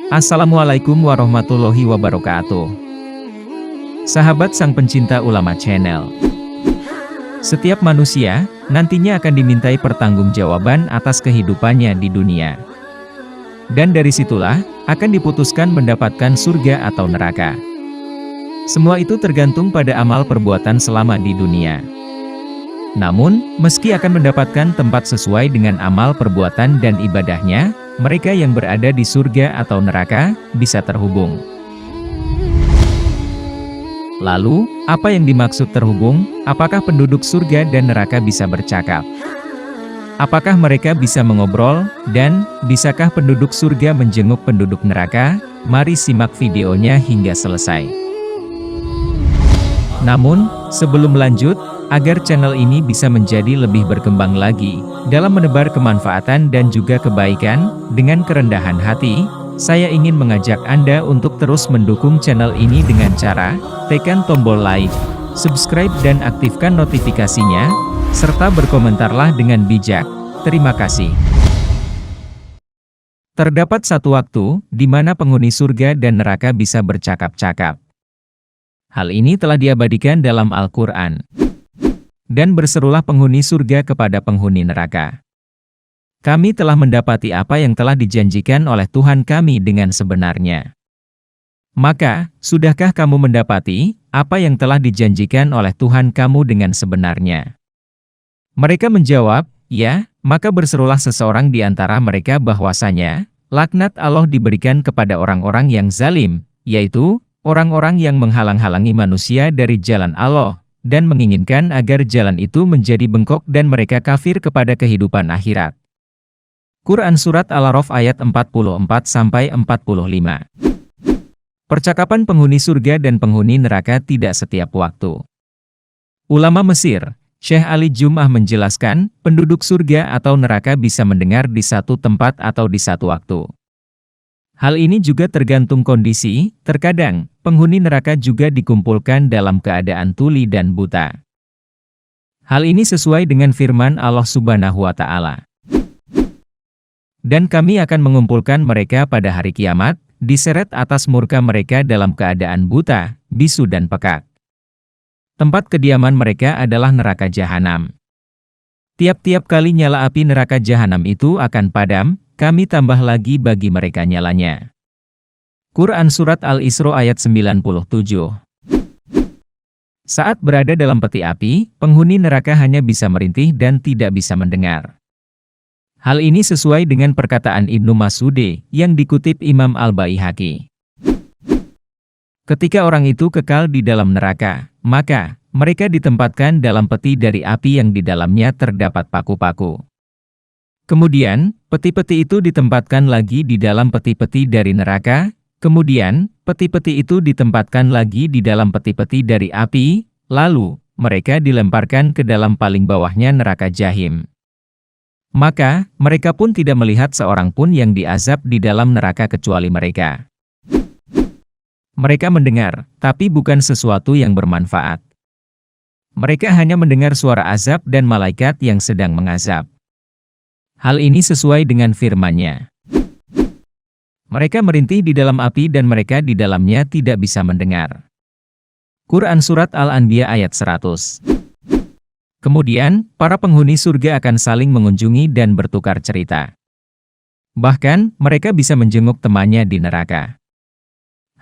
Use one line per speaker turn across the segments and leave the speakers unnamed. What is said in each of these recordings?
Assalamualaikum warahmatullahi wabarakatuh. Sahabat sang pencinta ulama channel. Setiap manusia, nantinya akan dimintai pertanggungjawaban atas kehidupannya di dunia. Dan dari situlah, akan diputuskan mendapatkan surga atau neraka. Semua itu tergantung pada amal perbuatan selama di dunia. Namun, meski akan mendapatkan tempat sesuai dengan amal perbuatan dan ibadahnya, mereka yang berada di surga atau neraka, bisa terhubung. Lalu, apa yang dimaksud terhubung? Apakah penduduk surga dan neraka bisa bercakap? Apakah mereka bisa mengobrol? Dan, bisakah penduduk surga menjenguk penduduk neraka? Mari simak videonya hingga selesai. Namun, sebelum lanjut, agar channel ini bisa menjadi lebih berkembang lagi, dalam menebar kemanfaatan dan juga kebaikan, dengan kerendahan hati, saya ingin mengajak Anda untuk terus mendukung channel ini dengan cara, tekan tombol like, subscribe dan aktifkan notifikasinya, serta berkomentarlah dengan bijak. Terima kasih. Terdapat satu waktu, di mana penghuni surga dan neraka bisa bercakap-cakap. Hal ini telah diabadikan dalam Al-Quran. Dan berserulah penghuni surga kepada penghuni neraka. Kami telah mendapati apa yang telah dijanjikan oleh Tuhan kami dengan sebenarnya. Maka, sudahkah kamu mendapati apa yang telah dijanjikan oleh Tuhan kamu dengan sebenarnya? Mereka menjawab, ya, maka berserulah seseorang di antara mereka bahwasanya, laknat Allah diberikan kepada orang-orang yang zalim, yaitu, orang-orang yang menghalang-halangi manusia dari jalan Allah, dan menginginkan agar jalan itu menjadi bengkok dan mereka kafir kepada kehidupan akhirat. Quran Surat Al-A'raf ayat 44-45. Percakapan penghuni surga dan penghuni neraka tidak setiap waktu. Ulama Mesir, Syekh Ali Jum'ah menjelaskan, penduduk surga atau neraka bisa mendengar di satu tempat atau di satu waktu. Hal ini juga tergantung kondisi, terkadang, penghuni neraka juga dikumpulkan dalam keadaan tuli dan buta. Hal ini sesuai dengan firman Allah Subhanahu wa Ta'ala. Dan kami akan mengumpulkan mereka pada hari kiamat, diseret atas murka mereka dalam keadaan buta, bisu dan pekak. Tempat kediaman mereka adalah neraka jahanam. Tiap-tiap kali nyala api neraka jahanam itu akan padam, kami tambah lagi bagi mereka nyalanya. Quran Surat Al-Isra ayat 97. Saat berada dalam peti api, penghuni neraka hanya bisa merintih dan tidak bisa mendengar. Hal ini sesuai dengan perkataan Ibnu Mas'ud yang dikutip Imam Al-Baihaqi. Ketika orang itu kekal di dalam neraka, maka mereka ditempatkan dalam peti dari api yang di dalamnya terdapat paku-paku. Kemudian, peti-peti itu ditempatkan lagi di dalam peti-peti dari neraka, kemudian, peti-peti itu ditempatkan lagi di dalam peti-peti dari api, lalu, mereka dilemparkan ke dalam paling bawahnya neraka Jahim. Maka, mereka pun tidak melihat seorang pun yang diazab di dalam neraka kecuali mereka. Mereka mendengar, tapi bukan sesuatu yang bermanfaat. Mereka hanya mendengar suara azab dan malaikat yang sedang mengazab. Hal ini sesuai dengan firman-Nya. Mereka merintih di dalam api dan mereka di dalamnya tidak bisa mendengar. Quran Surat Al-Anbiya ayat 100. Kemudian, para penghuni surga akan saling mengunjungi dan bertukar cerita. Bahkan, mereka bisa menjenguk temannya di neraka.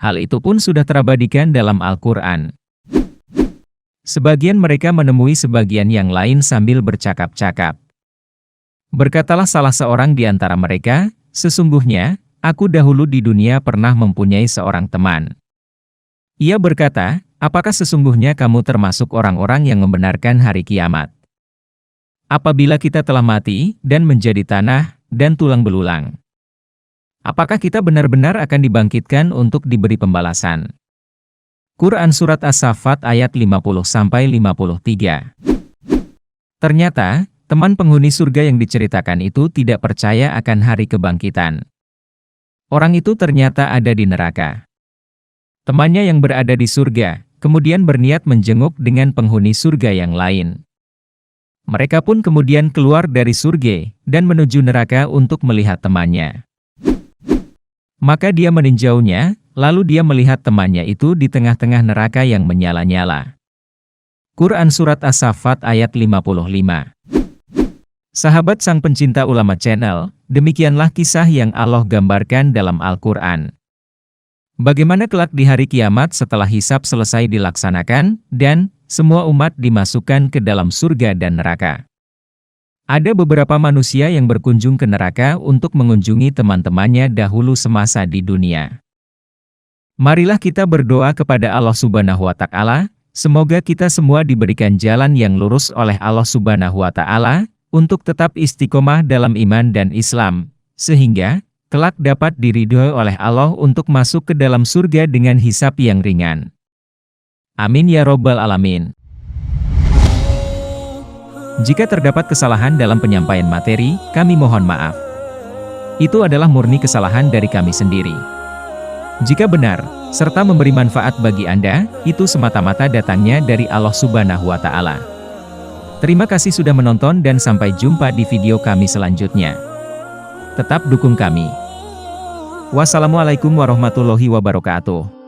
Hal itu pun sudah terabadikan dalam Al-Quran. Sebagian mereka menemui sebagian yang lain sambil bercakap-cakap. Berkatalah salah seorang di antara mereka, sesungguhnya, aku dahulu di dunia pernah mempunyai seorang teman. Ia berkata, apakah sesungguhnya kamu termasuk orang-orang yang membenarkan hari kiamat? Apabila kita telah mati, dan menjadi tanah, dan tulang belulang. Apakah kita benar-benar akan dibangkitkan untuk diberi pembalasan? Quran Surat As-Saffat ayat 50-53. Ternyata, teman penghuni surga yang diceritakan itu tidak percaya akan hari kebangkitan. Orang itu ternyata ada di neraka. Temannya yang berada di surga, kemudian berniat menjenguk dengan penghuni surga yang lain. Mereka pun kemudian keluar dari surga, dan menuju neraka untuk melihat temannya. Maka dia meninjaunya, lalu dia melihat temannya itu di tengah-tengah neraka yang menyala-nyala. Quran Surat As-Saffat ayat 55. Sahabat sang pencinta ulama channel, demikianlah kisah yang Allah gambarkan dalam Al-Quran. Bagaimana kelak di hari kiamat setelah hisab selesai dilaksanakan, dan semua umat dimasukkan ke dalam surga dan neraka. Ada beberapa manusia yang berkunjung ke neraka untuk mengunjungi teman-temannya dahulu semasa di dunia. Marilah kita berdoa kepada Allah Subhanahu wa Ta'ala, semoga kita semua diberikan jalan yang lurus oleh Allah Subhanahu wa Ta'ala, untuk tetap istiqomah dalam iman dan Islam, sehingga kelak dapat diridhoi oleh Allah untuk masuk ke dalam surga dengan hisab yang ringan. Amin ya Robbal Alamin. Jika terdapat kesalahan dalam penyampaian materi, kami mohon maaf. Itu adalah murni kesalahan dari kami sendiri. Jika benar, serta memberi manfaat bagi Anda, itu semata-mata datangnya dari Allah Subhanahu wa Ta'ala. Terima kasih sudah menonton dan sampai jumpa di video kami selanjutnya. Tetap dukung kami. Wassalamualaikum warahmatullahi wabarakatuh.